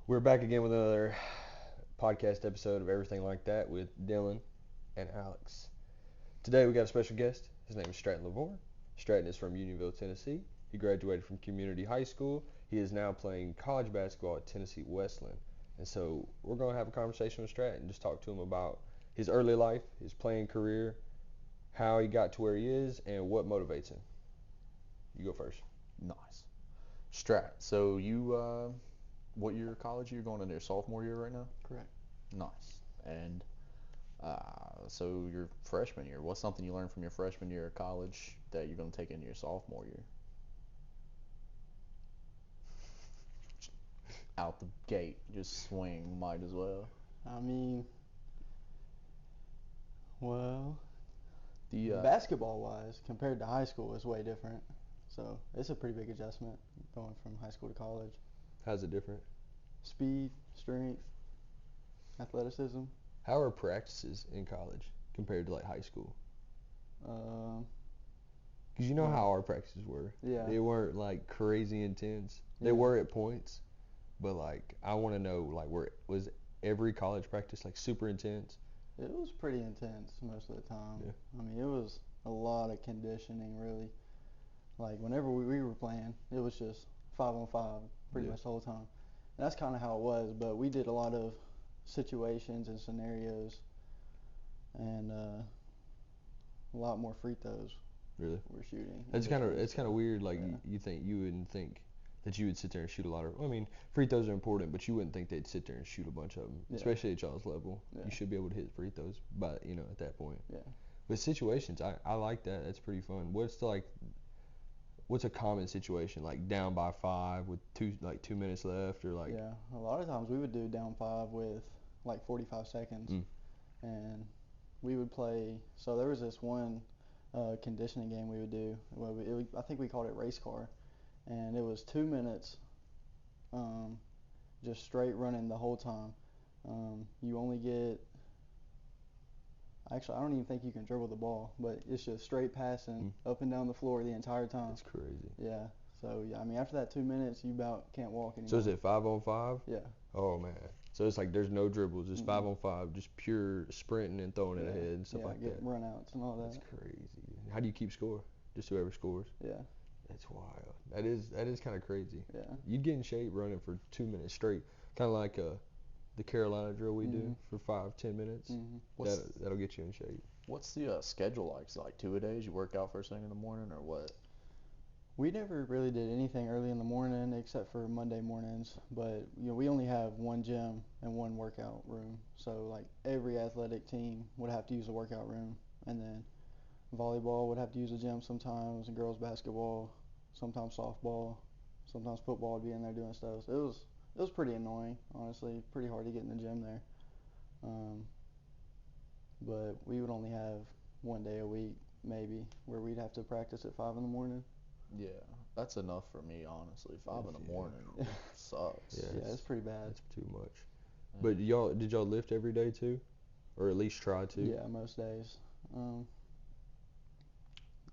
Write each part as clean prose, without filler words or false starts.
We're back again with another podcast episode of Everything Like That with Dylan and Alex. Today we got a special guest. His name is Stratton Lovvorn. Stratton is from Unionville, Tennessee. He graduated from community high school. He is now playing college basketball at Tennessee Westland. And so we're going to have a conversation with Stratton, just talk to him about his early life, his playing career, how he got to where he is, and what motivates him. You go first. Nice. Strat. So what year of college you're going into your sophomore year right now? Correct. Nice. And so your freshman year, what's something you learned from your freshman year of college that you're going to take into your sophomore year? Out the gate, just swing, might as well. I mean, well, The basketball-wise, compared to high school, is way different. So it's a pretty big adjustment going from high school to college. How's it different? Speed, strength, athleticism. How are practices in college compared to like high school? Um, Because you know Well, how our practices were. yeah. They weren't like crazy intense. They Yeah. were at points, but like I want to know like was every college practice like super intense? It was pretty intense most of the time. Yeah. I mean, it was a lot of conditioning, really. Like, whenever we were playing, it was just 5-on-5 pretty Yeah. much the whole time. And that's kind of how it was, but we did a lot of situations and scenarios and a lot more free throws Really? we're shooting. It's kind of weird. Like Yeah. you wouldn't think that you would sit there and shoot a lot of. I mean, free throws are important, but you wouldn't think they'd sit there and shoot a bunch of them, Yeah. especially at y'all's level. Yeah. You should be able to hit free throws, but at that point. Yeah. But situations, I like that. That's pretty fun. What's a common situation like down by 5 with 2 minutes left or like? Yeah. A lot of times we would do down 5 with like 45 seconds. Mm. And we would play. So there was this one conditioning game we would do. Well, I think we called it race car. And it was 2 minutes just straight running the whole time. You only get, actually, I don't even think you can dribble the ball, but it's just straight passing up and down the floor the entire time. That's crazy. Yeah. So, yeah, I mean, after that 2 minutes, you about can't walk anymore. So is it 5-on-5? Yeah. Oh man. So it's like there's no dribbles, just Mm-mm. 5-on-5, just pure sprinting and throwing it Yeah. ahead and stuff Yeah, like get that. runouts and all that. That's crazy. How do you keep score? Just whoever scores. Yeah. That's wild. That is kind of crazy. Yeah. You'd get in shape running for 2 minutes straight, kind of like the Carolina drill we do for 5-10 minutes. Mm-hmm. That'll get you in shape. What's the schedule like? Is it like 2-a-days? You work out first thing in the morning, or what? We never really did anything early in the morning except for Monday mornings, but we only have one gym and one workout room. So like every athletic team would have to use a workout room, and then volleyball would have to use a gym sometimes, and girls basketball, sometimes softball, sometimes football would be in there doing stuff. So it was pretty annoying, honestly, pretty hard to get in the gym there. But we would only have one day a week maybe where we'd have to practice at 5 in the morning. Yeah, that's enough for me, honestly. 5 in the Yeah. morning sucks. Yeah, Yeah, it's pretty bad. That's too much. But did y'all lift every day too, or at least try to? Yeah, most days.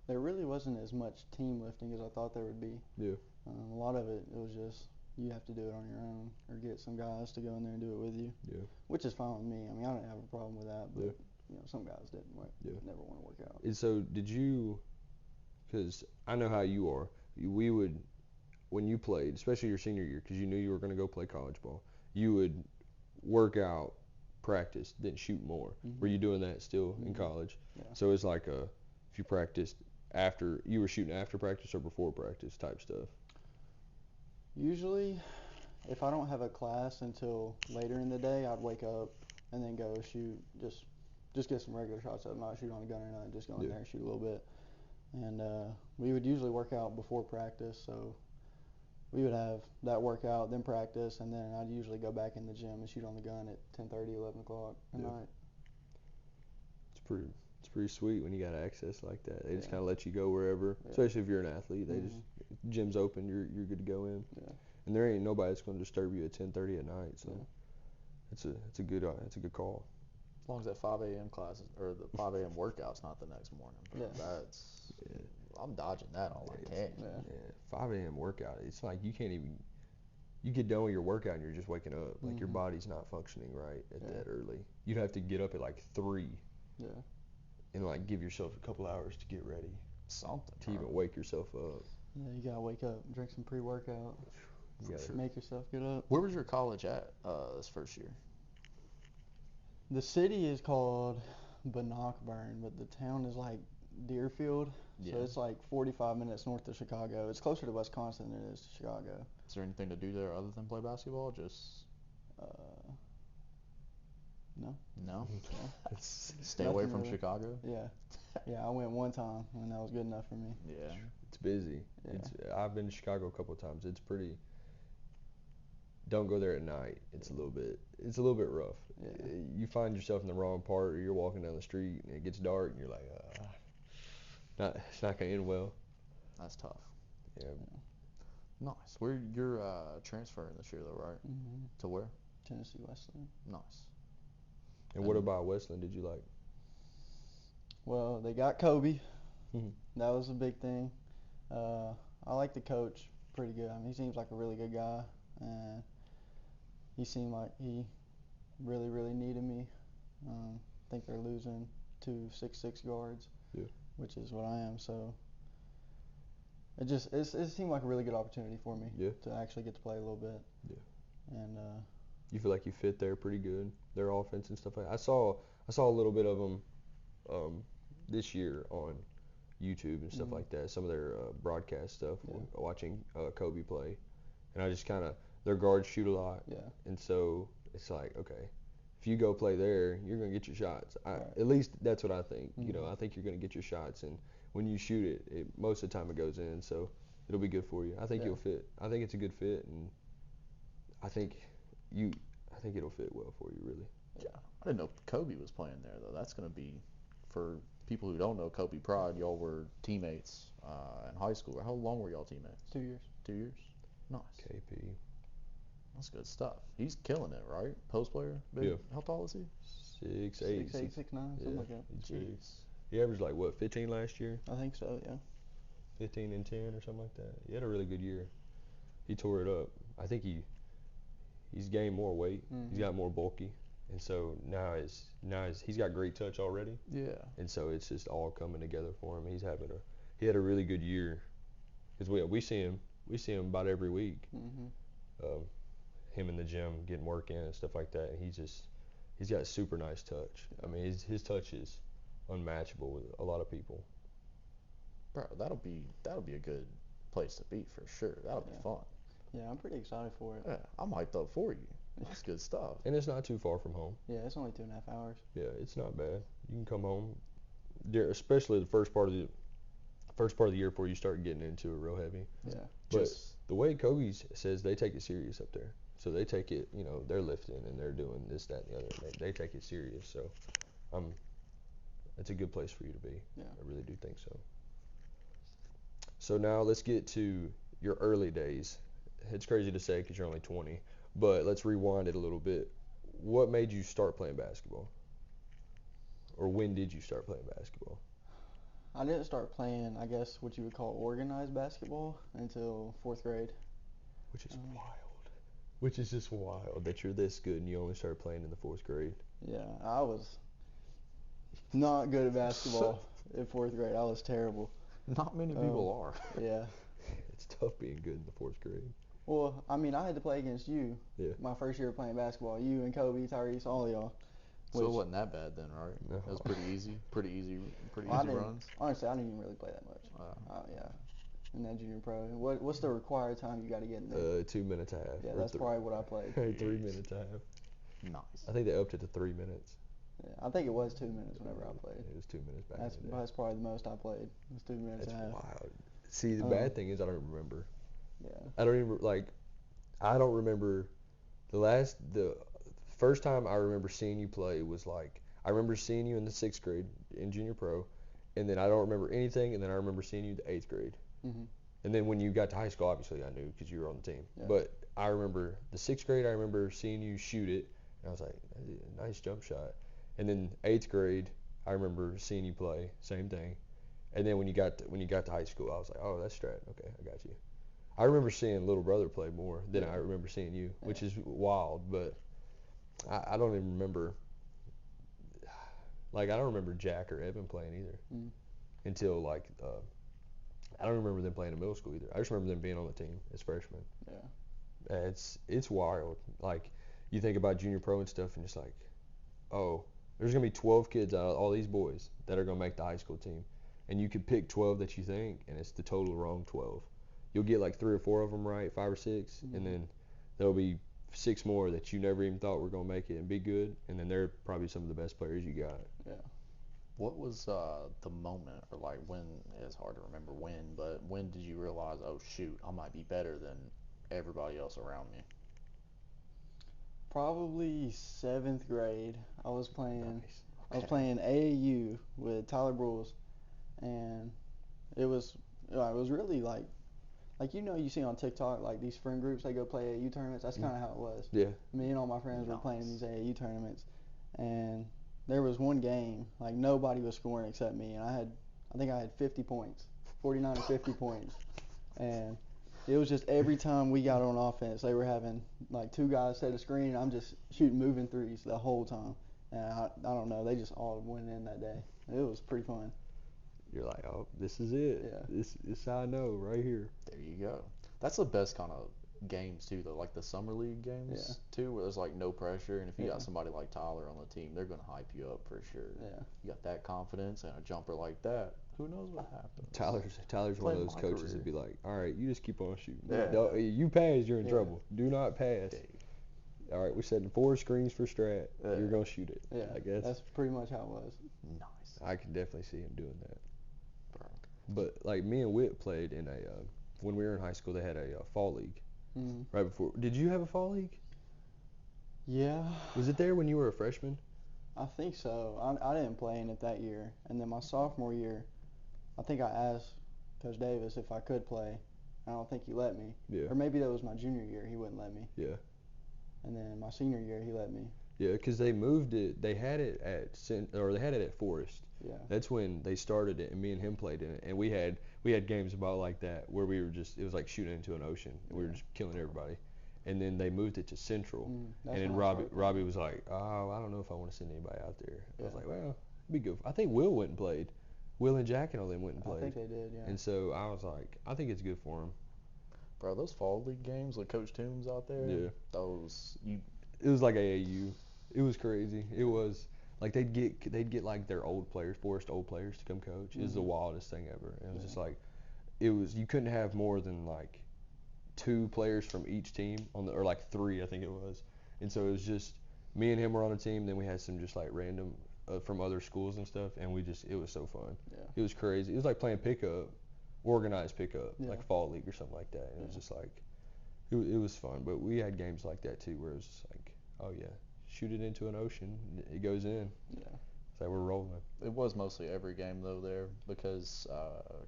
There really wasn't as much team lifting as I thought there would be. Yeah. A lot of it was just you have to do it on your own or get some guys to go in there and do it with you. Yeah. Which is fine with me. I mean, I don't have a problem with that, but Yeah. some guys didn't Yeah. never want to work out. And so did you? Because I know how you are. We would, when you played, especially your senior year, because you knew you were going to go play college ball, you would work out, practice, then shoot more. Mhm. Were you doing that still in Mhm. college? Yeah. So it's like if you practiced after, you were shooting after practice or before practice type stuff. Usually, if I don't have a class until later in the day, I'd wake up and then go shoot, just get some regular shots up, not shoot on a gun or nothing, just go in Yeah. there and shoot a little bit. And we would usually work out before practice, so we would have that workout, then practice, and then I'd usually go back in the gym and shoot on the gun at 10:30, 11 o'clock at Yeah. night. It's pretty sweet when you got access like that. They just Yeah. kind of let you go wherever, Yeah. especially if you're an athlete. They Mhm. just gym's open, you're good to go in, Yeah. and there ain't nobody that's going to disturb you at 10:30 at night. So Yeah. it's a good call. As long as that 5 a.m. class or the 5 a.m. workout's not the next morning, bro. Yeah. I'm dodging that all I can. Yeah. Yeah, 5 a.m. workout. It's like you can't even. you get done with your workout and you're just waking up. Like your Mhm. body's not functioning right at Yeah. that early. You'd have to get up at like 3 Yeah. and like give yourself a couple hours to get ready Something. to even wake yourself up. Yeah, you gotta wake up, drink some pre-workout, You gotta- make yourself get up. Where was your college at this first year? The city is called Bannockburn, but the town is like Deerfield. Yeah. So it's like 45 minutes north of Chicago. It's closer to Wisconsin than it is to Chicago. Is there anything to do there other than play basketball? Just Uh, no. no. Stay Nothing away from really. Chicago. Yeah. Yeah, I went one time and that was good enough for me. Yeah. It's busy. Yeah. I've been to Chicago a couple of times. It's pretty. Don't go there at night. It's a little bit rough. Yeah. You find yourself in the wrong part, or you're walking down the street and it gets dark, and you're like, it's not gonna end well. That's tough. Yeah. Nice. Where you're transferring this year though, right? Mm-hmm. To where? Tennessee Wesleyan. Nice. And what about Westland did you like? Well, they got Kobe. Mhm. That was a big thing. I like the coach pretty good. I mean, he seems like a really good guy, and he seemed like he really, really needed me. I think they're losing 2 6'6" guards, Yeah. which is what I am. So it seemed like a really good opportunity for me Yeah. to actually get to play a little bit. Yeah. And You feel like you fit there pretty good, their offense and stuff like that. I saw a little bit of them this year on YouTube and stuff Mhm. like that. Some of their broadcast stuff, Yeah. watching Kobe play, and I just kind of their guards shoot a lot, yeah, and so it's like, okay, if you go play there, you're gonna get your shots. Right. At least that's what I think. You know, Mhm. I think you're gonna get your shots, and when you shoot it, most of the time it goes in, so it'll be good for you. I think Yeah. you'll fit. I think it's a good fit, and I think it'll fit well for you, really. Yeah. I didn't know Kobe was playing there though. That's gonna be for people who don't know Kobe Pride. Y'all were teammates in high school. How long were y'all teammates? 2 years. 2 years. Nice. KP. That's good stuff. He's killing it, right? Post player. Big? Yeah. How tall is he? 6'8". 6'8", 6'9", something Yeah. like that. He's big. Jeez. He averaged like what, 15 last year? I think so. Yeah. 15 and 10 or something like that. He had a really good year. He tore it up. I think he's gained more weight. Mhm. He's got more bulky, and so now he's got great touch already, Yeah. and so it's just all coming together for him. He had a really good year, because we see him about every week. Mhm. Him in the gym getting work in and stuff like that. And he's got super nice touch. I mean, his touch is unmatchable with a lot of people. Bro, that'll be a good place to be for sure. That'll be Yeah. fun. Yeah, I'm pretty excited for it. Yeah, I'm hyped up for you. That's good stuff. And it's not too far from home. Yeah, it's only 2.5 hours. Yeah, it's not bad. You can come home, especially the first part of the year before you start getting into it real heavy. Yeah. But Just the way Kobe says, they take it serious up there. So they take it, they're lifting and they're doing this, that, and the other. They take it serious. So it's a good place for you to be. Yeah. I really do think so. So now let's get to your early days. It's crazy to say because you're only 20, but let's rewind it a little bit. What made you start playing basketball? Or when did you start playing basketball? I didn't start playing, I guess, what you would call organized basketball until 4th grade. Which is wild. Which is just wild that you're this good and you only started playing in the 4th grade. Yeah, I was not good at basketball in 4th grade. I was terrible. not many people are. Yeah. It's tough being good in the 4th grade. Well, I mean, I had to play against you. Yeah. My first year playing basketball. You and Kobe, Tyrese, all of y'all. So it wasn't that bad then, right? No. It was pretty easy. Pretty easy I didn't- runs. Honestly, I didn't even really play that much. Yeah. In that junior pro. What's the required time you got to get in there? 2 minutes and a half. Yeah, or that's probably what I played. 3 minutes and a half. Nice. I think they upped it to 3 minutes. Yeah, I think it was 2 minutes whenever I played. It was 2 minutes back That's in the day. that's probably the most I played. It was 2 minutes That's and a half. wild. See, the bad thing is I don't remember. Yeah. I don't remember the first time I remember seeing you play was like, I remember seeing you in the 6th grade in junior pro, and then I don't remember anything, and then I remember seeing you in the 8th grade. Mhm. And then when you got to high school, obviously I knew because you were on the team. Yeah. But I remember the 6th grade, I remember seeing you shoot it, and I was like, nice jump shot. And then 8th grade, I remember seeing you play, same thing. And then when you got to high school, I was like, oh, that's Stratton. Okay, I got you. I remember seeing little brother play more than Yeah. I remember seeing you, which Yeah. is wild. But I don't even remember. Like I don't remember Jack or Evan playing either Mm. until like I don't remember them playing in middle school either. I just remember them being on the team as freshmen. Yeah. It's wild. Like you think about junior pro and stuff, and it's like, oh, there's gonna be 12 kids out of all these boys that are gonna make the high school team, and you could pick 12 that you think, and it's the total wrong 12. You'll get like 3 or 4 of them right, 5 or 6, Mm-hmm. and then there'll be 6 more that you never even thought were gonna make it and be good, and then they're probably some of the best players you got. Yeah. What was the moment, or like when, it's hard to remember when, but when did you realize, oh shoot, I might be better than everybody else around me? Probably 7th grade. I was playing. Nice. I was playing AAU with Tyler Brules, and it was really like you see on TikTok like these friend groups they go play AAU tournaments. That's kind of how it was. Yeah. Me and all my friends were Nice. playing these AAU tournaments, and there was one game like nobody was scoring except me, and I think I had 50 points, 49 or 50 points, and it was just every time we got on offense, they were having like 2 guys set a screen, and I'm just shooting moving threes the whole time. And I don't know, they just all went in that day. It was pretty fun. You're like, oh, this is it. Yeah. This I know right here. There you go. That's the best kind of games too, though, like the summer league games Yeah. too, where there's like no pressure, and if you Yeah. got somebody like Tyler on the team, they're gonna hype you up for sure. Yeah. You got that confidence and a jumper like that. Who knows what happens? Tyler's one of Playing those my coaches career. that'd be like, all right, you just keep on shooting. Yeah. Don't- you pass, you're in Yeah. trouble. Do not pass. Dude. All right, we're setting 4 screens for Strat. Yeah. You're gonna shoot it. Yeah. I guess That's pretty much how it was. Nice. I can definitely see him doing that. Bro. But like me and Whit played in a when we were in high school, they had a fall league Mm. right before. Did you have a fall league? Yeah. Was it there when you were a freshman? I think so. I didn't play in it that year, and then my sophomore year, I think I asked Coach Davis if I could play. I don't think he let me. Yeah. Or maybe that was my junior year. He wouldn't let me. Yeah. And then my senior year, he let me. Yeah, because they moved it. They had it at they had it at Forest. Yeah. That's when they started it, and me and him played in it. And we had games about like that where we were just, it was like shooting into an ocean, and we were Yeah. just killing everybody. And then they moved it to Central, That's and then when I started playing. Robbie was like, oh, I don't know if I want to send anybody out there. I was Yeah. like, well, it'd be good. I think Will went and played. Will and Jack and all them went and I played. think they did, yeah. And so I was like, I think it's good for them. Bro, those fall league games with Coach Toombs out there. Yeah. Those you. It was like AAU. It was crazy. It was like they'd get like their old players, Forest old players, to come coach. It was the Mhm. wildest thing ever. And it was Yeah. just like, you couldn't have more than like 2 players from each team or like 3, I think it was. And so it was just me and him were on a team. Then we had some just like random from other schools and stuff, and it was so fun. Yeah. It was crazy. It was like playing pickup, organized pickup, Yeah. like fall league or something like that. And it was Yeah. just like, it was fun. But we had games like that too, where it was just like, oh yeah, shoot it into an ocean, it goes in. Yeah. It's like we're rolling. It was mostly every game though there because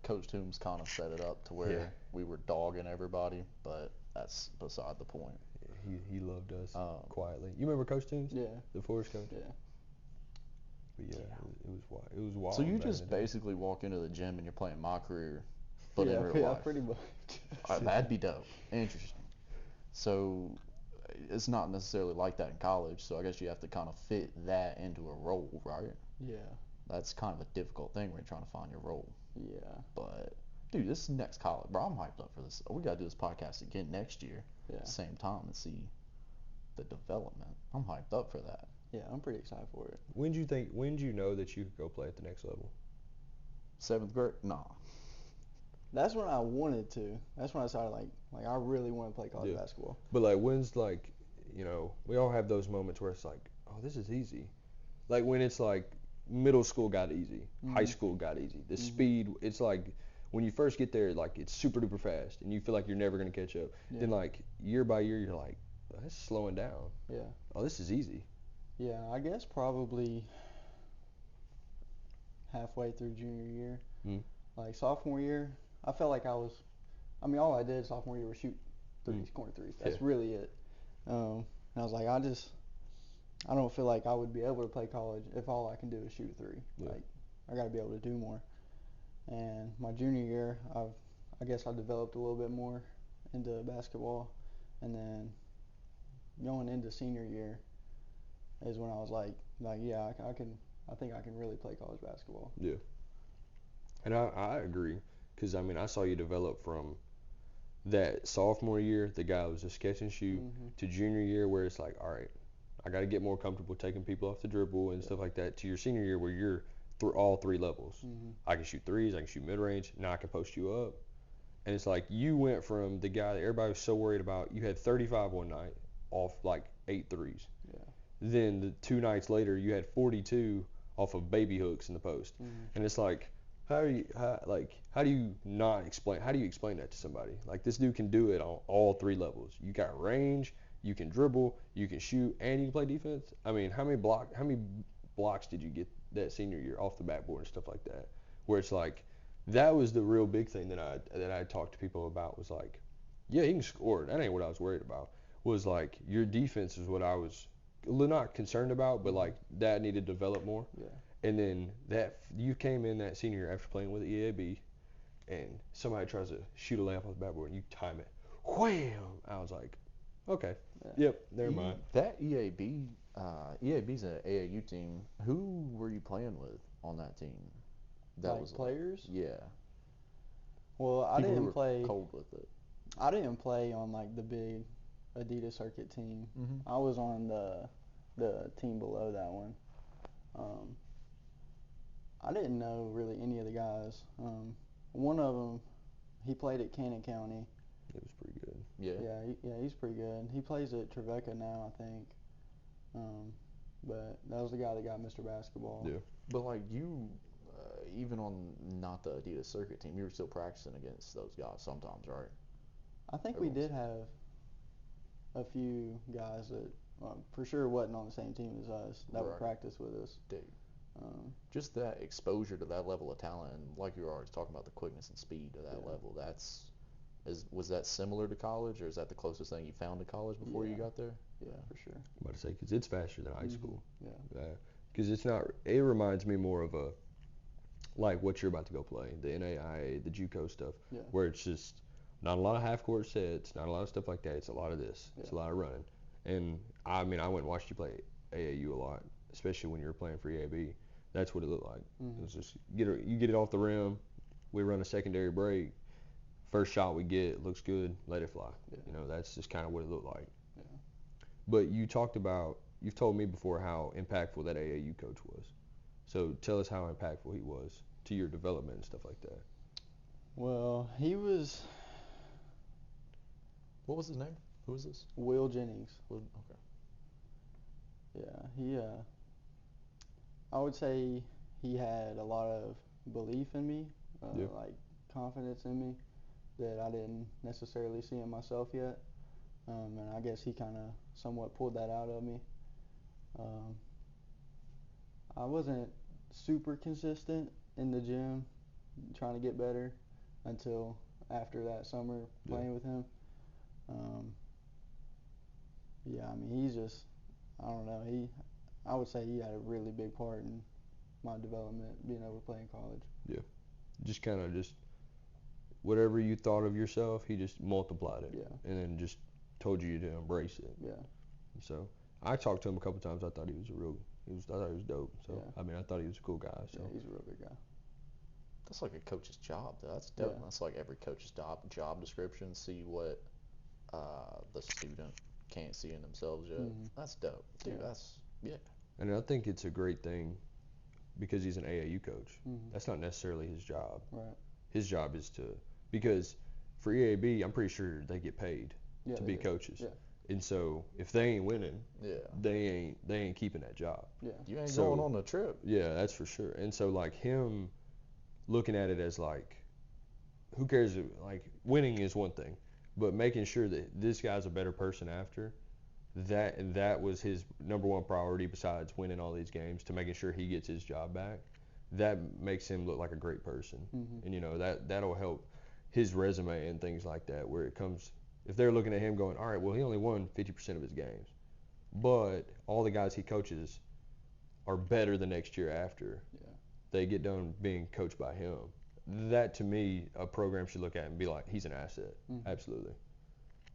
Coach Toombs kind of set it up to where Yeah. we were dogging everybody, but that's beside the point. He loved us quietly. You remember Coach Toombs? Yeah. The Forest coach? Yeah. But yeah, it was wild. It was wild. So you back in just the day. basically walk into the gym and you're playing my career, but yeah, in real yeah, life. pretty much. That'd be dope. Interesting. So it's not necessarily like that in college, so I guess you have to kind of fit that into a role, right? Yeah. That's kind of a difficult thing when you're trying to find your role. Yeah. But dude, this is next college, bro. I'm hyped up for this. We gotta do this podcast again next year, Yeah. same time, and see the development. I'm hyped up for that. Yeah, I'm pretty excited for it. When did you know that you could go play at the next level? 7th grade? Nah. That's when I wanted to. That's when I started like I really want to play college Yeah. basketball. But like, when's like, we all have those moments where it's like, oh, this is easy. Like when it's like middle school got easy, high Mhm. school got easy. The Mhm. speed, it's like when you first get there, like it's super duper fast, and you feel like you're never gonna catch up. Yeah. Then like year by year, you're like, oh, this is slowing down. Yeah. Oh, this is easy. Yeah, I guess probably halfway through junior year. Mm. Like sophomore year, I felt like all I did sophomore year was shoot threes, corner threes. That's Yeah. really it. And I was like, I don't feel like I would be able to play college if all I can do is shoot a three. Yeah. Like, I got to be able to do more. And my junior year, I guess I developed a little bit more, into basketball, and then going into senior year is when I was like yeah, I think I can really play college basketball. Yeah. And I agree, because I mean I saw you develop from that sophomore year, the guy was just catch and shoot, to junior year where it's like, all right, I got to get more comfortable taking people off the dribble and stuff like that, to your senior year where you're through all three levels. I can shoot threes, I can shoot mid range, now I can post you up. And it's like you went from the guy that everybody was so worried about. You had 35 one night off like 8 threes. Yeah. Then the 2 nights later, you had 42 off of baby hooks in the post. And it's like, how do you explain that to somebody? Like, this dude can do it on all 3 levels. You got range, you can dribble, you can shoot, and you can play defense. I mean, how many blocks did you get that senior year off the backboard and stuff like that? Where it's like, that was the real big thing that I talked to people about, was like, yeah, he can score. That ain't what I was worried about. Was like, your defense is what I was not concerned about, but like that needed to develop more. Yeah. And then that you came in that senior year after playing with EAB, and somebody tries to shoot a layup off the backboard and you time it, wham! I was like, okay, yep, never mind. That EAB's an AAU team. Who were you playing with on that team? That like was players? Yeah. Well, I People who didn't were play. cold with it. I didn't play on like the big Adidas circuit team. I was on the team below that one. I didn't know really any of the guys. One of them, he played at Cannon County. It was pretty good. Yeah. He's pretty good. He plays at Trevecca now, I think. But that was the guy that got Mr. Basketball. Yeah. But like you, even on not the Adidas circuit team, you were still practicing against those guys sometimes, right? I think we did have a few guys that for sure wasn't on the same team as us that would practice with us. Dude. Just that exposure to that level of talent, and like you were always talking about, the quickness and speed to that level. Was that similar to college, or is that the closest thing you found to college before you got there? Yeah, for sure. I'm about to say, because it's faster than high school. Yeah. Because it's not. It reminds me more of like what you're about to go play, the NAIA, the JUCO stuff, where it's just not a lot of half court sets, not a lot of stuff like that. It's a lot of this. It's a lot of running. And I mean, I went and watched you play AAU a lot, especially when you were playing for EAB. That's what it looked like. It was just you get it off the rim. We run a secondary break. First shot we get, looks good, let it fly. You know, that's just kind of what it looked like. Yeah. But you've told me before how impactful that AAU coach was. So tell us how impactful he was to your development and stuff like that. Well, he was. What was his name? Who was this? Will Jennings. Okay. Yeah, he. I would say he had a lot of belief in me, like confidence in me that I didn't necessarily see in myself yet, and I guess he kind of somewhat pulled that out of me. I wasn't super consistent in the gym, trying to get better, until after that summer playing with him. I mean, he's just, I don't know, I would say he had a really big part in my development, being able to play in college. Yeah. Just kind of whatever you thought of yourself, he just multiplied it. Yeah. And then just told you to embrace it. Yeah. So I talked to him a couple times. I thought he was I thought he was dope. So I mean, I thought he was a cool guy. So he's a real good guy. That's like a coach's job, though. That's dope. Yeah. That's like every coach's job description. See what the student can't see in themselves yet. That's dope, dude. And I think it's a great thing because he's an AAU coach. That's not necessarily his job. Right. His job is because for EAB, I'm pretty sure they get paid to be coaches. Yeah. And so if they ain't winning, they ain't keeping that job. Yeah. You ain't going on the trip. Yeah, that's for sure. And so like him looking at it as like, who cares? Like winning is one thing, but making sure that this guy's a better person after, that was his number one priority besides winning all these games, to making sure he gets his job back. That makes him look like a great person. And you know, that'll help his resume and things like that, where it comes, if they're looking at him going, all right, well, he only won 50% of his games, but all the guys he coaches are better the next year after they get done being coached by him. That, to me, a program should look at and be like, he's an asset. Absolutely.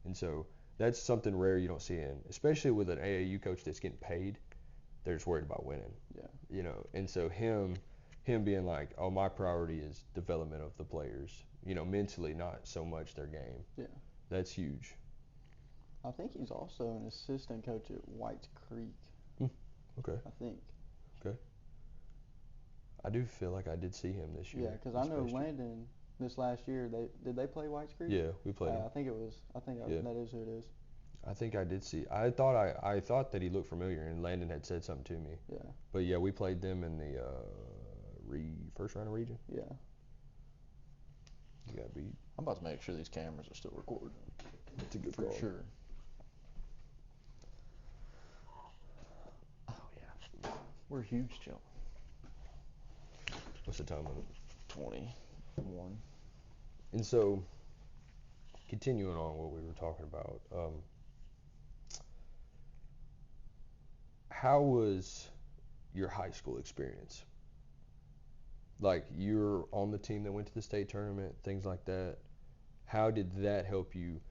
And so that's something rare you don't see in, especially with an AAU coach that's getting paid. They're just worried about winning. Yeah. You know, and so him being like, oh, my priority is development of the players. You know, mentally, not so much their game. Yeah. That's huge. I think he's also an assistant coach at White Creek. Okay. I think. Okay. I do feel like I did see him this year. Yeah, because I know Landon this last year. Did they play White Creek? Yeah, we played him. I think it was. Yeah. That is who it is. I think I did see. I thought that he looked familiar, and Landon had said something to me. Yeah. But yeah, we played them in the first round of region. Yeah. You got beat. I'm about to make sure these cameras are still recording. That's a good For call. sure. Oh yeah. We're huge, Joe. What's the time on it? 21. And so, continuing on what we were talking about, how was your high school experience? Like, you're on the team that went to the state tournament, things like that. How did that help you?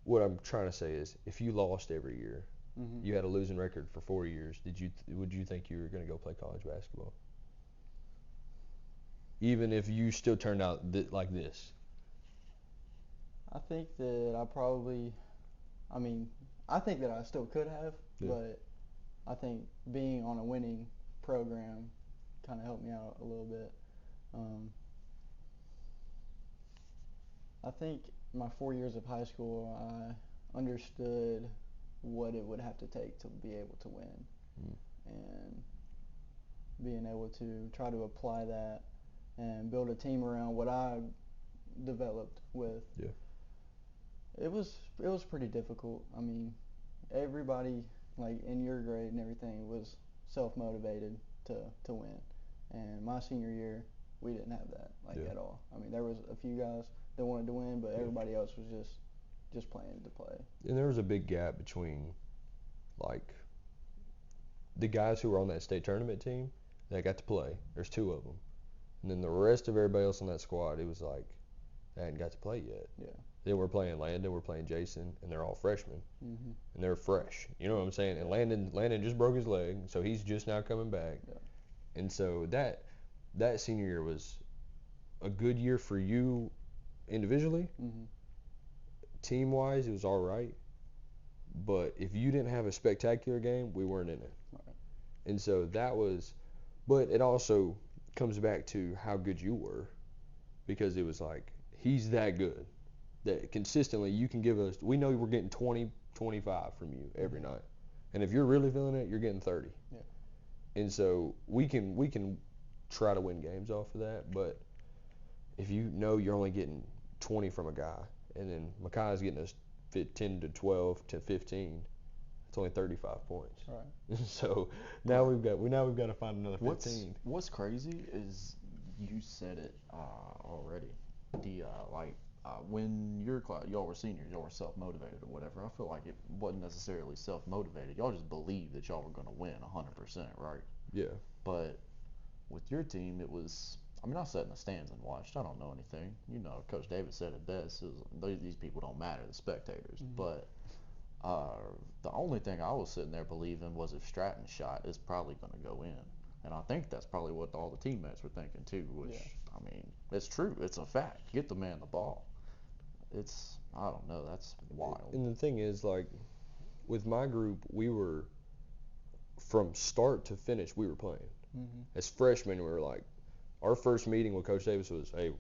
What I'm trying to say is, if you lost every year, Mm-hmm. you had a losing record for 4 years, would you think you were going to go play college basketball? Even if you still turned out like this? I think that I think that I still could have, Yeah. but I think being on a winning program kind of helped me out a little bit. I think my 4 years of high school, I understood what it would have to take to be able to win, and being able to try to apply that and build a team around what I developed with. Yeah. It was pretty difficult. I mean, everybody like in your grade and everything was self-motivated to win, and my senior year we didn't have that at all. I mean, there was a few guys that wanted to win, but everybody else was just playing to play. And there was a big gap between, like, the guys who were on that state tournament team that got to play. There's 2 of them. And then the rest of everybody else on that squad, it was like, they hadn't got to play yet. Yeah. Then we're playing Landon, we're playing Jason, and they're all freshmen. Mm-hmm. And they're fresh. You know what I'm saying? And Landon just broke his leg, so he's just now coming back. Yeah. And so that senior year was a good year for you individually. Mm-hmm. Team-wise, it was all right. But if you didn't have a spectacular game, we weren't in it. Right. And so that was, but it also comes back to how good you were, because it was like, he's that good that consistently you can give us, we know we're getting 20, 25 from you every night. And if you're really feeling it, you're getting 30. Yeah. And so we can try to win games off of that, but if you know you're only getting 20 from a guy, and then Makai's getting us 10 to 12 to 15, it's only 35 points. Right. So now we've got to find another 15. What's crazy is you said it already. When y'all were seniors, y'all were self-motivated or whatever. I feel like it wasn't necessarily self-motivated. Y'all just believed that y'all were going to win 100%, right? Yeah. But with your team, it was. I mean, I sat in the stands and watched. I don't know anything. You know, Coach David said it best. These people don't matter, the spectators. Mm-hmm. But the only thing I was sitting there believing was if Stratton shot, it's probably going to go in. And I think that's probably what all the teammates were thinking too, which, I mean, it's true. It's a fact. Get the man the ball. I don't know, that's wild. And the thing is, like, with my group, we were, from start to finish, we were playing. Mm-hmm. As freshmen, we were like, our first meeting with Coach Davis was, hey,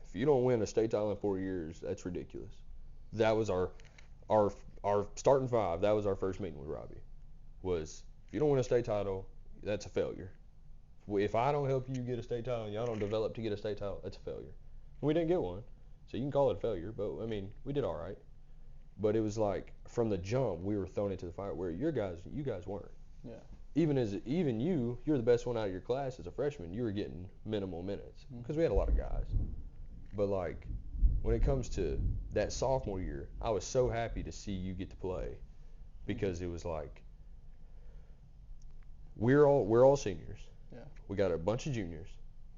if you don't win a state title in 4 years, that's ridiculous. That was our starting 5. That was our first meeting with Robbie. Was, if you don't win a state title, that's a failure. If I don't help you get a state title and y'all don't develop to get a state title, that's a failure. We didn't get one, so you can call it a failure, but I mean, we did all right. But it was like, from the jump, we were thrown into the fire where you guys weren't. Yeah. Even you're the best one out of your class as a freshman. You were getting minimal minutes because we had a lot of guys. But like, when it comes to that sophomore year, I was so happy to see you get to play, because it was like, we're all seniors. Yeah. We got a bunch of juniors,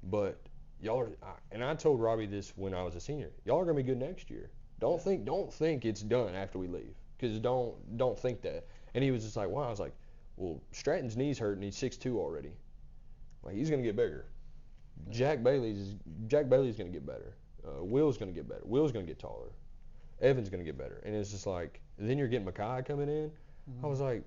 but y'all are. And I told Robbie this when I was a senior. Y'all are gonna be good next year. Don't think it's done after we leave, because don't think that. And he was just like, wow. I was like, well, Stratton's knees hurt and he's 6'2" already. Like, he's gonna get bigger. Jack Bailey's gonna get better. Will's gonna get better. Will's gonna get taller. Evan's gonna get better. And it's just like, then you're getting Makai coming in. I was like,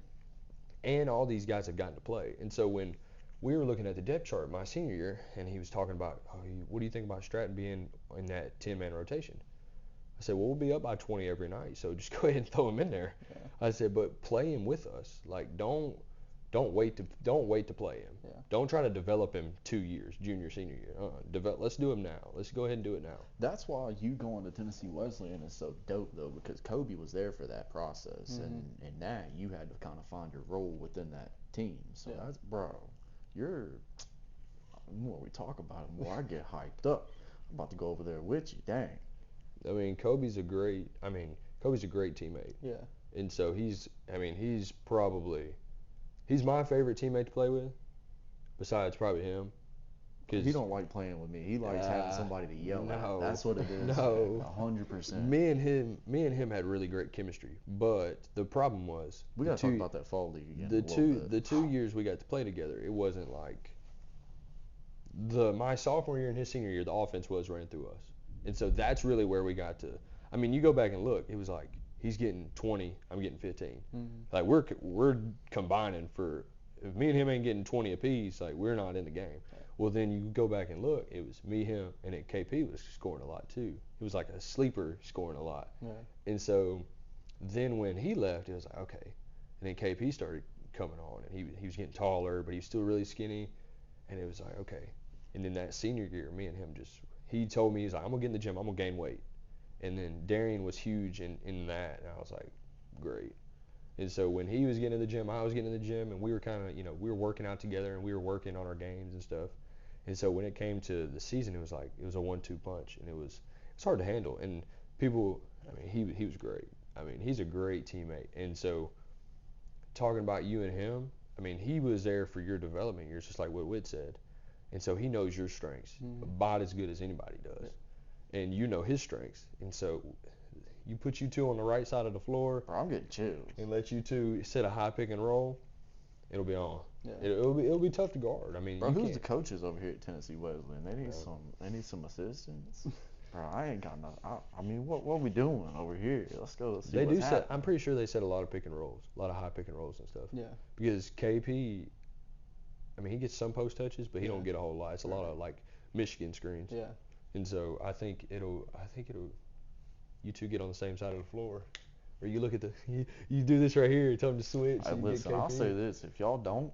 and all these guys have gotten to play. And so when we were looking at the depth chart my senior year, and he was talking about, what do you think about Stratton being in that 10-man rotation? I said, well, we'll be up by 20 every night, so just go ahead and throw him in there. Yeah. I said, but play him with us. Like, don't wait to play him. Yeah. Don't try to develop him 2 years, junior, senior year. Let's do him now. Let's go ahead and do it now. That's why you going to Tennessee Wesleyan is so dope, though, because Kobe was there for that process, and that you had to kind of find your role within that team. So that's, bro, the more we talk about it, the more I get hyped up. I'm about to go over there with you. Dang. I mean, Kobe's a great teammate. Yeah. And so he's my favorite teammate to play with, besides probably him. He don't like playing with me. He likes having somebody to yell at. That's what it is. No. 100%. Me and him had really great chemistry, but the problem was we gotta talk about that fall league again. The 2 years we got to play together, it wasn't like my sophomore year and his senior year, the offense was running through us. And so that's really where we got to. I mean, you go back and look, it was like he's getting 20, I'm getting 15. Like, we're combining for, if me and him ain't getting 20 apiece, like, we're not in the game. Well, then you go back and look, it was me, him, and then KP was scoring a lot too. It was like a sleeper scoring a lot. Yeah. And so then when he left, it was like, okay. And then KP started coming on, and he was getting taller, but he was still really skinny. And it was like, okay. And then that senior year, me and him he told me, he's like, I'm going to get in the gym, I'm going to gain weight. And then Darian was huge in that, and I was like, great. And so when he was getting in the gym, I was getting in the gym, and we were kind of, we were working out together, and we were working on our games and stuff. And so when it came to the season, it was like, it was a 1-2 punch, and it's hard to handle. And people, I mean, he was great. I mean, he's a great teammate. And so talking about you and him, I mean, he was there for your development years, just like what Whit said. And so he knows your strengths about as good as anybody does. And you know his strengths. And so you put you two on the right side of the floor. Bro, I'm getting chills. And let you two set a high pick and roll, it'll be on. Yeah. It'll be tough to guard. I mean, bro, who's the coaches over here at Tennessee Wesleyan? They need some assistance. Bro, I ain't got no. I mean, what are we doing over here? Let's go see they what's do happening. I'm pretty sure they set a lot of pick and rolls, a lot of high pick and rolls and stuff. Yeah. Because KP, I mean, he gets some post touches, but he don't get a whole lot. It's a lot of like Michigan screens. Yeah. And so I think it'll. You two get on the same side of the floor, or you look at you do this right here. Tell them to switch. Hey, listen, I'll say this: if y'all don't,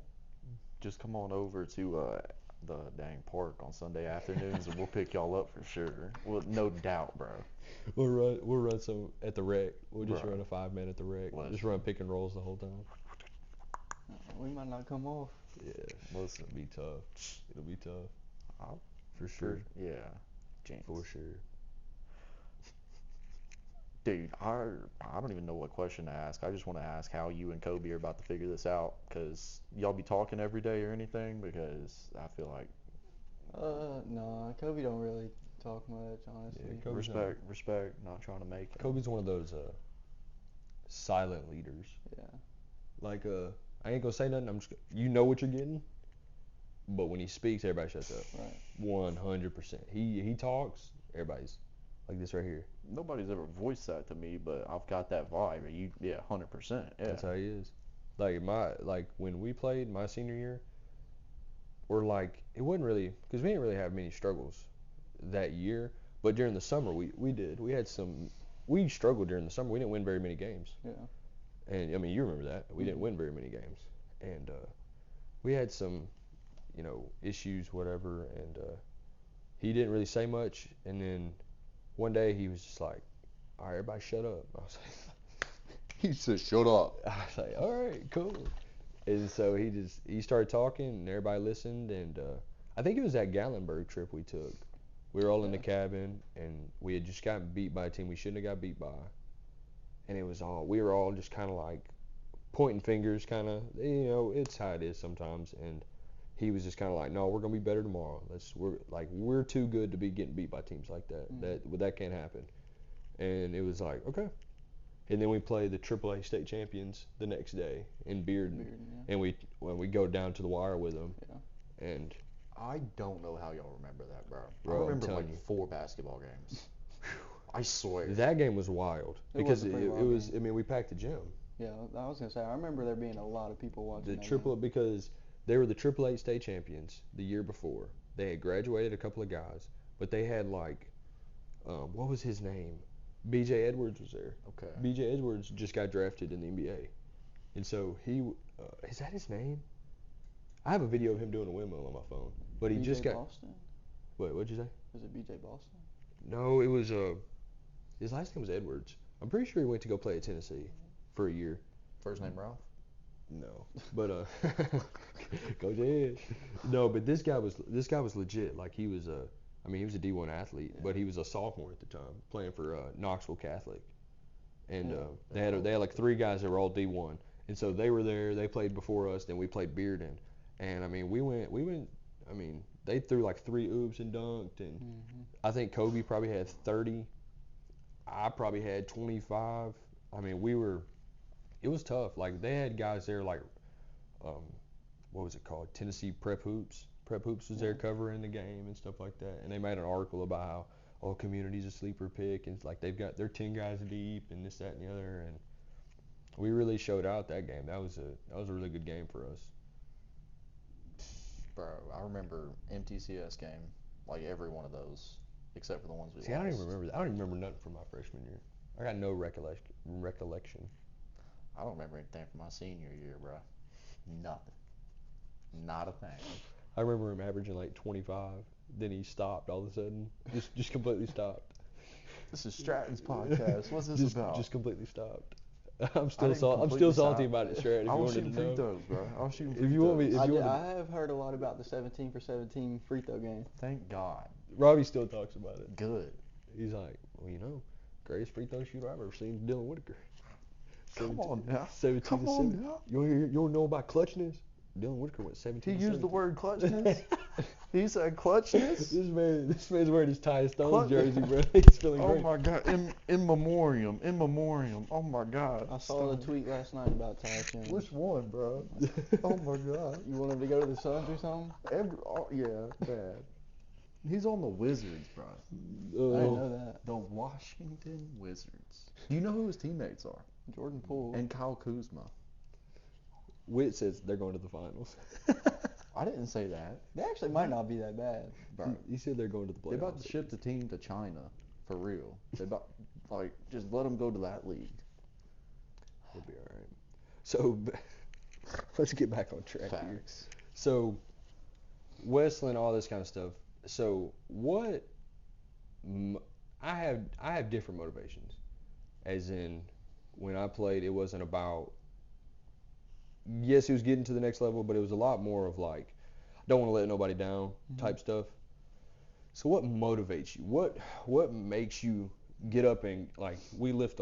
just come on over to the dang park on Sunday afternoons, and we'll pick y'all up for sure. Well, no doubt, bro. We'll run some at the rec. We'll just run a 5-man at the rec. Just run pick and rolls the whole time. We might not come off. Yeah, listen, it'll be tough. It'll be tough. For sure. Yeah. James. For sure. Dude, I don't even know what question to ask. I just want to ask how you and Kobe are about to figure this out, because y'all be talking every day or anything, because I feel like... No, Kobe don't really talk much, honestly. Yeah, respect, not trying to make it. Kobe's one of those silent leaders. Yeah. Like, I ain't gonna say nothing. You know what you're getting, but when he speaks, everybody shuts up. Right. 100%. He talks, everybody's like this right here. Nobody's ever voiced that to me, but I've got that vibe. 100%. Yeah. That's how he is. Like when we played my senior year, we're like, it wasn't really, because we didn't really have many struggles that year, but during the summer we did. We struggled during the summer. We didn't win very many games. Yeah. And I mean, you remember that. We didn't win very many games. And we had some, issues, whatever, and he didn't really say much. And then one day he was just like, all right, everybody shut up. I was like, He said, shut up. I was like, all right, cool. And so he started talking, and everybody listened. And I think it was that Gatlinburg trip we took. We were all in the cabin, and we had just gotten beat by a team we shouldn't have got beat by. And we were all just kind of like pointing fingers, kind of, it's how it is sometimes. And he was just kind of like, no, we're gonna be better tomorrow. We're too good to be getting beat by teams like that. That can't happen. And it was like, okay. And then we play the AAA state champions the next day in Bearden. Yeah. And we go down to the wire with them. Yeah. And I don't know how y'all remember that, bro. Bro, I I'm remember telling like you. 4 basketball games. I swear. that game was wild It because was a pretty it wild was. game. I mean, we packed the gym. Yeah, I was gonna say I remember there being a lot of people watching The that triple game. because they were the AAA state champions the year before. They had graduated a couple of guys, but they had like, what was his name? B.J. Edwards was there. Okay. B.J. Edwards just got drafted in the NBA, and so he is that his name? I have a video of him doing a windmill on my phone, but he BJ just got. Boston? Wait, what'd you say? Was it BJ Boston? No, it was his last name was Edwards. I'm pretty sure he went to go play at Tennessee for a year. First name Ralph? No, but Coach Ed. No, but this guy was legit. Like he was I mean he was a D1 athlete, but he was a sophomore at the time playing for Knoxville Catholic, and they had like 3 guys that were all D1, and so they were there. They played before us, then we played Bearden, and I mean we went. I mean they threw like 3 oops and dunked, and I think Kobe probably had 30. I probably had 25. I mean it was tough. Like they had guys there like, what was it called? Tennessee Prep Hoops. Prep Hoops was there covering the game and stuff like that. And they made an article about how community's a sleeper pick and it's like they're 10 guys deep and this, that, and the other. And we really showed out that game. That was a really good game for us. Bro, I remember MTCS game, like every one of those, except for the ones we See, lost. I don't even remember that. I don't even remember nothing from my freshman year. I got no recollection. I don't remember anything from my senior year, bro. Nothing. Not a thing. I remember him averaging like 25. Then he stopped all of a sudden. Just completely stopped. This is Stratton's podcast. What's this about? Just completely stopped. I'm still didn't salty completely salty stop. about it, Stratton. If I you was wanted shooting to free know. throws, bro. I was shooting free If you want me, throws. I have heard a lot about the 17 for 17 free throw game. Thank God. Robbie still talks about it. Good. He's like, well, greatest free throw shooter I've ever seen, Dylan Whitaker. Come on now. 17 Come to on 7. now. You don't know about clutchness? Dylan Whitaker went 17 He to used the 17. word clutchness. He said clutchness. This man's wearing his Ty Stones Clutch- jersey, bro. He's feeling Oh great. my God! In memoriam. Oh my God! I saw the tweet last night about Ty Jones. Which one, bro? Oh my God! You want him to go to the Suns or something? Yeah, bad. He's on the Wizards, bro. I didn't know that. The Washington Wizards. Do you know who his teammates are? Jordan Poole. And Kyle Kuzma. Witt says they're going to the finals. I didn't say that. They actually might not be that bad. Bro, He said they're going to the playoffs. they're about to ship the team to China, for real. They about just let them go to that league. We'll be all right. So let's get back on track here. Facts. So Westland, all this kind of stuff. So what? I have different motivations. As in, when I played, it wasn't about. Yes, it was getting to the next level, but it was a lot more of like, don't want to let nobody down type stuff. So what motivates you? What makes you get up and like we lift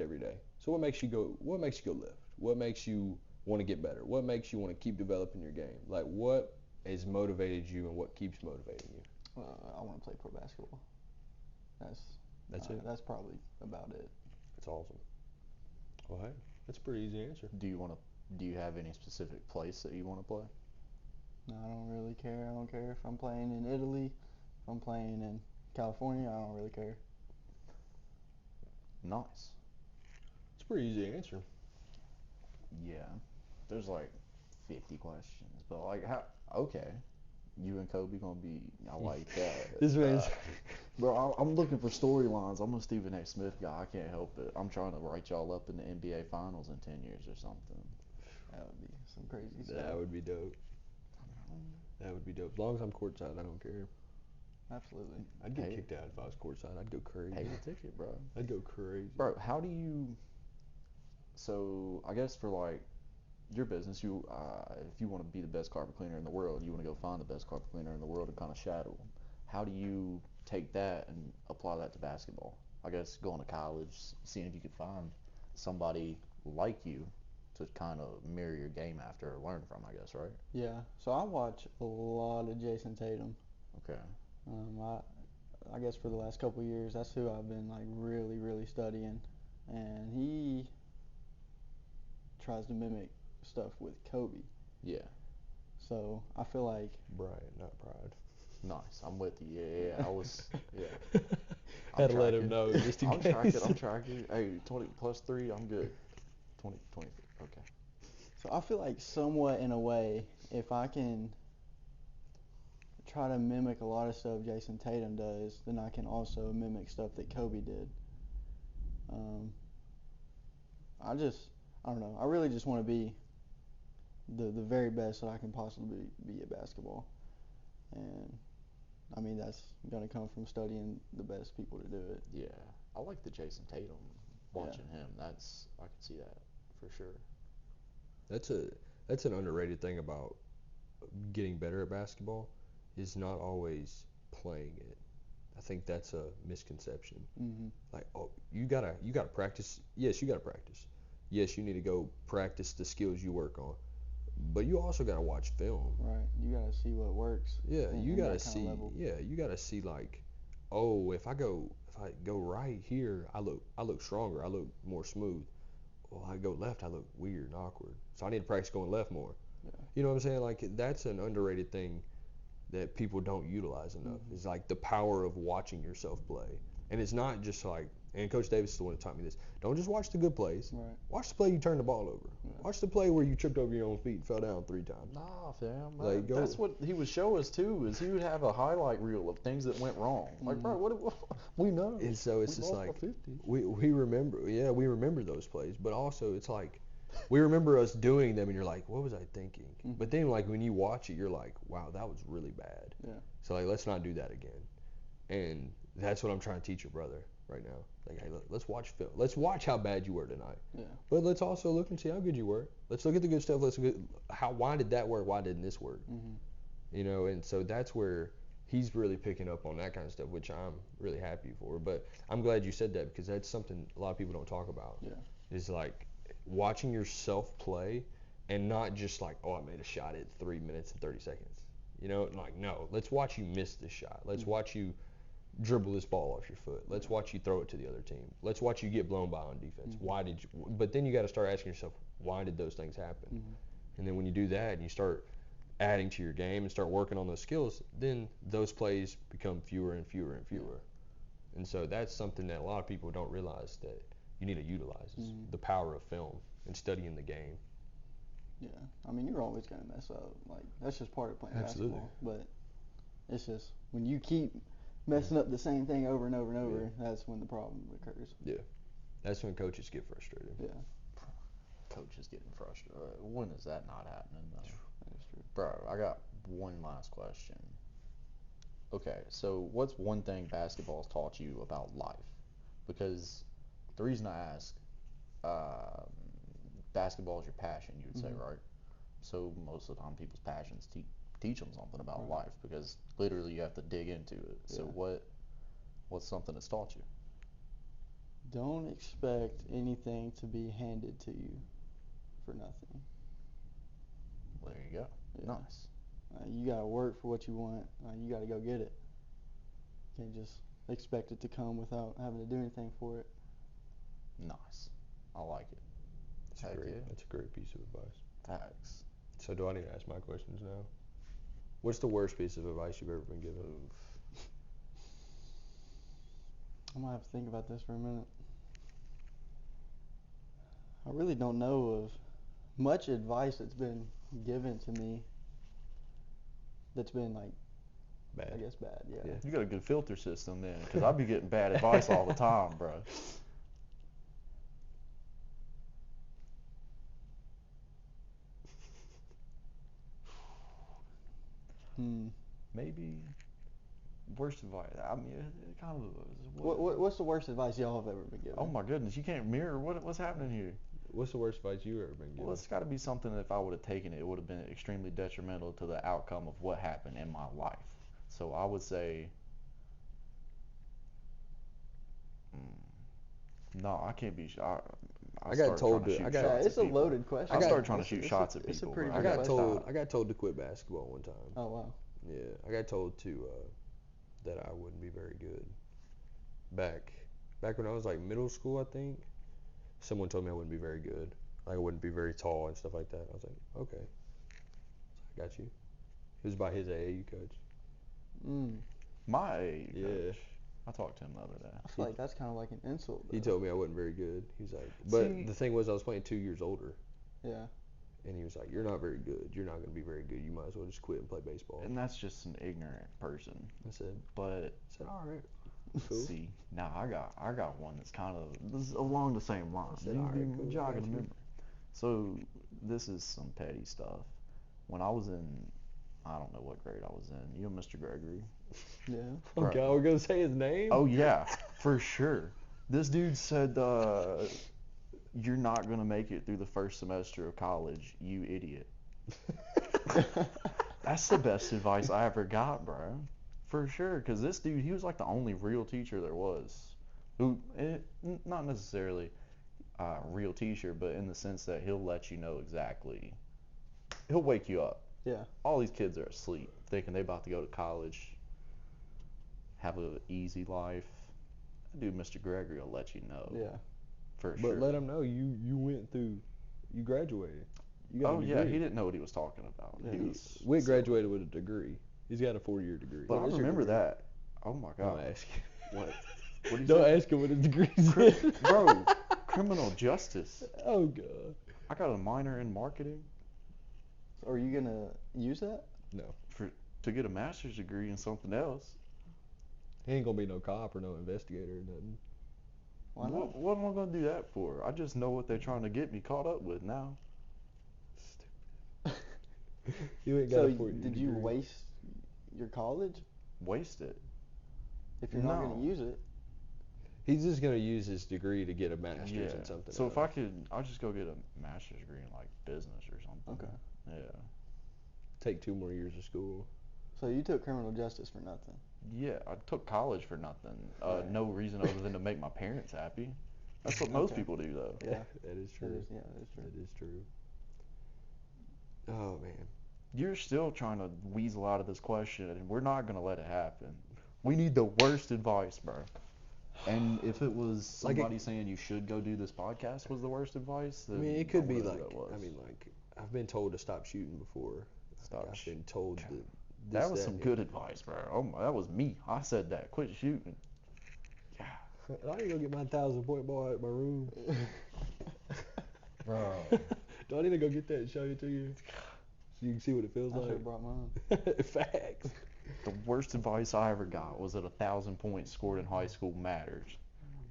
every day. So what makes you go lift? What makes you want to get better? What makes you want to keep developing your game? Like what has motivated you and what keeps motivating you? I want to play pro basketball. That's it. That's probably about it. That's awesome. Well, hey, that's a pretty easy answer. Do you have any specific place that you want to play? No, I don't really care. I don't care if I'm playing in Italy, if I'm playing in California. I don't really care. Nice. It's a pretty easy answer. Yeah. There's like 50 questions, but like how? Okay. You and Kobe gonna be? I like that. This man's. Bro, I'm looking for storylines. I'm a Stephen A. Smith guy. I can't help it. I'm trying to write y'all up in the NBA Finals in 10 years or something. That would be some crazy stuff. That would be dope. That would be dope. As long as I'm courtside, I don't care. Absolutely. I'd get kicked out if I was courtside. I'd go crazy. Pay the ticket, bro. I'd go crazy. Bro, how do you? So I guess for like your business, if you want to be the best carpet cleaner in the world, you want to go find the best carpet cleaner in the world and kind of shadow them. How do you take that and apply that to basketball? I guess going to college, seeing if you could find somebody like you to kind of mirror your game after or learn from, I guess, right? Yeah. So I watch a lot of Jason Tatum. Okay. I guess for the last couple of years, that's who I've been like really, really studying, and he tries to mimic stuff with Kobe. Yeah. So I feel like Brian, not Pride. Nice. I'm with you. Yeah. I was. Yeah. Had to let tracking. him know just in I'm case. I'm tracking. Hey, 20 plus 3, I'm good. 20. Okay. So I feel like somewhat in a way, if I can try to mimic a lot of stuff Jason Tatum does, then I can also mimic stuff that Kobe did. I don't know. I really just want to be the very best that I can possibly be at basketball. And I mean, that's going to come from studying the best people to do it. Yeah. I like the Jason Tatum. Watching him, I can see that for sure. That's an underrated thing about getting better at basketball is not always playing it. I think that's a misconception. Mm-hmm. Like, oh, you gotta practice. Yes, you gotta practice. Yes, you need to go practice the skills you work on. But you also gotta watch film. Right. You got to see what works. Yeah, in you that gotta kind of see. level. Yeah, you gotta see like, oh, if I go right here, I look stronger. I look more smooth. Well, I go left, I look weird and awkward. So I need to practice going left more. Yeah. You know what I'm saying? Like that's an underrated thing that people don't utilize enough. Mm-hmm. Is like the power of watching yourself play. And it's not just like, and Coach Davis is the one that taught me this. Don't just watch the good plays. Right. Watch the play you turn the ball over. Yeah. Watch the play where you tripped over your own feet and fell down 3 times. Nah, fam. Like, go- That's what he would show us too. Is he would have a highlight reel of things that went wrong. Like, bro, what we know. And so it's We just lost by like 50. we remember those plays, but also it's like we remember us doing them and you're like, what was I thinking? Mhm. But then like when you watch it, you're like, wow, that was really bad. Yeah. So like let's not do that again. And that's what I'm trying to teach your brother right now. Like, hey, look, let's watch film. Let's watch how bad you were tonight. Yeah. But let's also look and see how good you were. Let's look at the good stuff. Let's look at why did that work? Why didn't this work? Mm-hmm. You know, and so that's where he's really picking up on that kind of stuff, which I'm really happy for. But I'm glad you said that because that's something a lot of people don't talk about. Yeah. Is like watching yourself play and not just like, oh, I made a shot at 3 minutes and 30 seconds. You know, like, no, let's watch you miss this shot. Let's watch you dribble this ball off your foot. Let's watch you throw it to the other team. Let's watch you get blown by on defense. Mm-hmm. Why did you? But then you got to start asking yourself, why did those things happen? Mm-hmm. And then when you do that and you start adding to your game and start working on those skills, then those plays become fewer and fewer and fewer. And so that's something that a lot of people don't realize that you need to utilize is the power of film and studying the game. Yeah. I mean, you're always going to mess up. Like, that's just part of playing Absolutely. basketball. But it's just when you keep messing up the same thing over and over and over, that's when the problem occurs. Yeah. That's when coaches get frustrated. Yeah. Coach is getting frustrated. When is that not happening, though? That is true. Bro, I got one last question. Okay, so what's one thing basketball's taught you about life? Because the reason I ask, basketball is your passion, you would say, right? So most of the time people's passions teach them something about life because literally you have to dig into it. So what's something that's taught you? Don't expect anything to be handed to you for nothing. Well, there you go. Yeah. Nice. You got to work for what you want. You got to go get it. You can't just expect it to come without having to do anything for it. Nice. I like it. That's a great piece of advice. Facts. So do I need to ask my questions now? What's the worst piece of advice you've ever been given? I'm going to have to think about this for a minute. I really don't know of much advice that's been given to me that's been like, Bad. I guess bad, yeah. You got a good filter system then, because I'd be getting bad advice all the time, bro. Maybe worst advice. I mean, it kind of. What's the worst advice y'all have ever been given? Oh my goodness, you can't mirror. What's happening here? What's the worst advice you've ever been given? Well, it's got to be something that if I would have taken it, it would have been extremely detrimental to the outcome of what happened in my life. So I would say, no, I can't be. I got told to. It's a loaded question. I started trying to shoot shots at people. It's a pretty bro. big I got told to quit basketball one time. Oh wow. Yeah, I got told to that I wouldn't be very good. Back when I was like middle school, I think someone told me I wouldn't be very good. Like I wouldn't be very tall and stuff like that. I was like, okay, so I got you. He was by his AAU coach. My AAU Yeah. coach. I talked to him the other day. I feel like that's kind of like an insult. He though. told me I wasn't very good. He was like, but See- the thing was I was playing 2 years older. Yeah. And he was like, you're not very good. You're not going to be very good. You might as well just quit and play baseball. And that's just an ignorant person. I said, But all right. Cool. see, now I got one that's kind of this is along the same line. I said, all right, cool, Jogging got the you. memory. So this is some petty stuff. When I was in, I don't know what grade I was in. You know Mr. Gregory? Yeah. Oh, God, we're going to say his name? Oh yeah, for sure. This dude said, "You're not gonna make it through the first semester of college, you idiot." That's the best advice I ever got, bro. For sure, because this dude, he was like the only real teacher there was. Who, not necessarily a real teacher, but in the sense that he'll let you know exactly. He'll wake you up. Yeah. All these kids are asleep, thinking they about to go to college, have an easy life. That dude, Mr. Gregory, will let you know. Yeah. For sure. But let him know you went through, you graduated. You got Oh a yeah, degree. he didn't know what he was talking about. Yeah. He was Whit silly. graduated with a degree. He's got a 4-year degree. But I What is your remember degree? that. Oh my Don't god. ask you. What? What did you Don't say? ask him what his degree is. Bro, criminal justice. Oh, God. I got a minor in marketing Are you gonna use that? No. to get a master's degree in something else. He ain't going to be no cop or no investigator or nothing. Why not? What am I gonna do that for? I just know what they're trying to get me caught up with now. You ain't got So a 4-year did you degree. waste your college Waste it. if you're not No. gonna use it? He's just going to use his degree to get a master's in something So else. if I could, I'll just go get a master's degree in like business or something. Okay. Yeah. Take 2 more years of school. So you took criminal justice for nothing. Yeah, I took college for nothing. Right. No reason other than to make my parents happy. That's what most Okay. people do, though. Yeah. That is true. That is, yeah, that is true. That is true. Oh, man. You're still trying to weasel out of this question, and we're not gonna let it happen. We need the worst advice, bro. And if it was Like somebody saying you should go do this podcast was the worst advice, I then mean, it could be whatever like, that was. I mean, like, I've been told to stop shooting before. Stop I've sh- been told God. that. That was some good advice, bro. Oh my, that was me. I said that. Quit shooting. Yeah. I need to go get my 1,000-point ball out of my room. Bro. Do I need to go get that and show it to you? So you can see what it feels I should have like? brought mine. Facts. The worst advice I ever got was that 1,000 points scored in high school matters.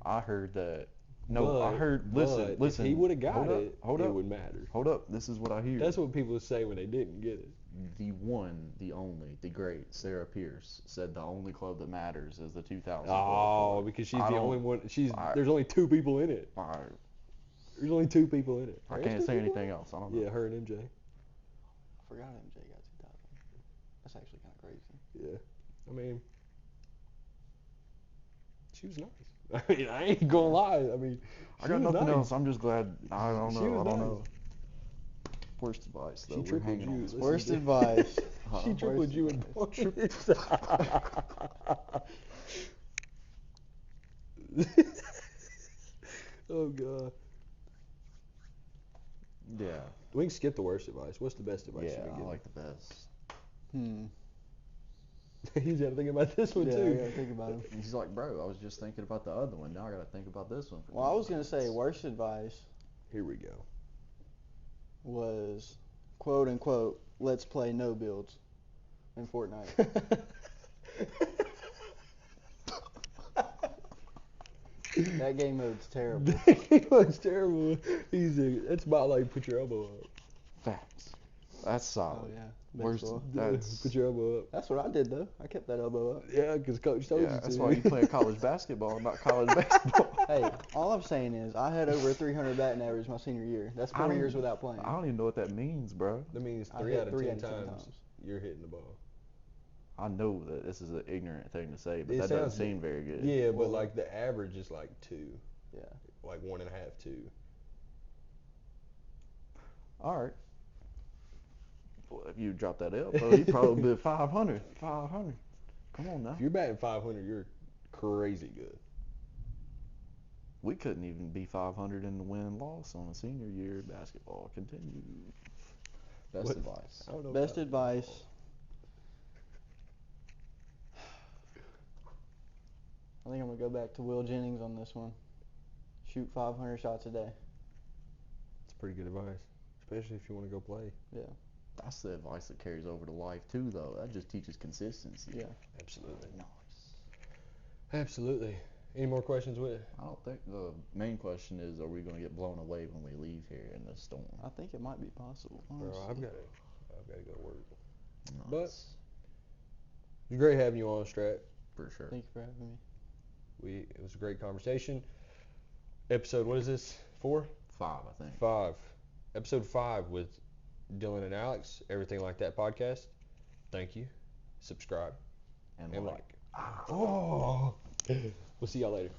I heard that. No, I heard. Listen. If he would have got hold up, it, hold it up, would matter. hold up. This is what I hear. That's what people say when they didn't get it. The one, the only, the great Sarah Pierce said the only club that matters is the 2000. Oh, because she's I the don't- only one. I- There's only 2 people in it. There's only 2 people in it. I There's can't 2 say people? anything else. I don't know. Yeah, her and MJ. I forgot MJ got 2,000. That's actually kind of crazy. Yeah. I mean, she was nice. I mean, I ain't gonna lie. I mean, I got she was nothing nice. else. I'm just glad. I don't She know. was I don't nice. know. Worst advice though. She We're trickled hanging on you. this. Listen Worst to- advice. Huh? She tripled Worst you in advice. points. Oh God. Yeah. We can skip the worst advice. What's the best advice Yeah, you I can give? like the best. He's got to think about this one Yeah, I too. gotta think about it. He's like, bro, I was just thinking about the other one. Now I gotta think about this one. For Well, I 20 was gonna say minutes. worst advice Here we go. was quote unquote let's play no builds in Fortnite. That game mode's terrible. He looks terrible. That's about like put your elbow up. Facts. That's solid. Oh yeah. Worst. Baseball. That's. Put your elbow up. That's what I did though. I kept that elbow up. Yeah, because coach told Yeah, you that's to. why you play college basketball, not college baseball. Hey, all I'm saying is I had over a 300 batting average my senior year. That's I 4 don't- years without playing. I don't even know what that means, bro. That means I 3 hit out of 3 10 out of 10 times times. you're hitting the ball. I know that this is an ignorant thing to say, but It that doesn't sounds- seem very good. Yeah, but Well, like the average is like 2. Yeah. Like 1.5, 2. All right. Well, if you drop that L, bro, he'd probably be 500. 500. Come on now. If you're batting 500, you're crazy good. We couldn't even be 500 in the win-loss on a senior year basketball. Continue. Best What? advice. I don't know Best about- advice. I think I'm gonna go back to Will Jennings on this one. Shoot 500 shots a day. It's pretty good advice, especially if you want to go play. Yeah. That's the advice that carries over to life too, though. That just teaches consistency. Yeah. Absolutely. Nice. Absolutely. Any more questions with it? I don't think the main question is, are we going to get blown away when we leave here in this storm? I think it might be possible. Bro, Honestly. I've got to go to work. Nice. But it was great having you on, Strat. For sure. Thank you for having me. It was a great conversation. Episode, what is this? 4? 5, I think. 5. Episode 5 with Dylan and Alex. Everything Like That podcast. Thank you. Subscribe And and like. like. Oh. We'll see y'all later.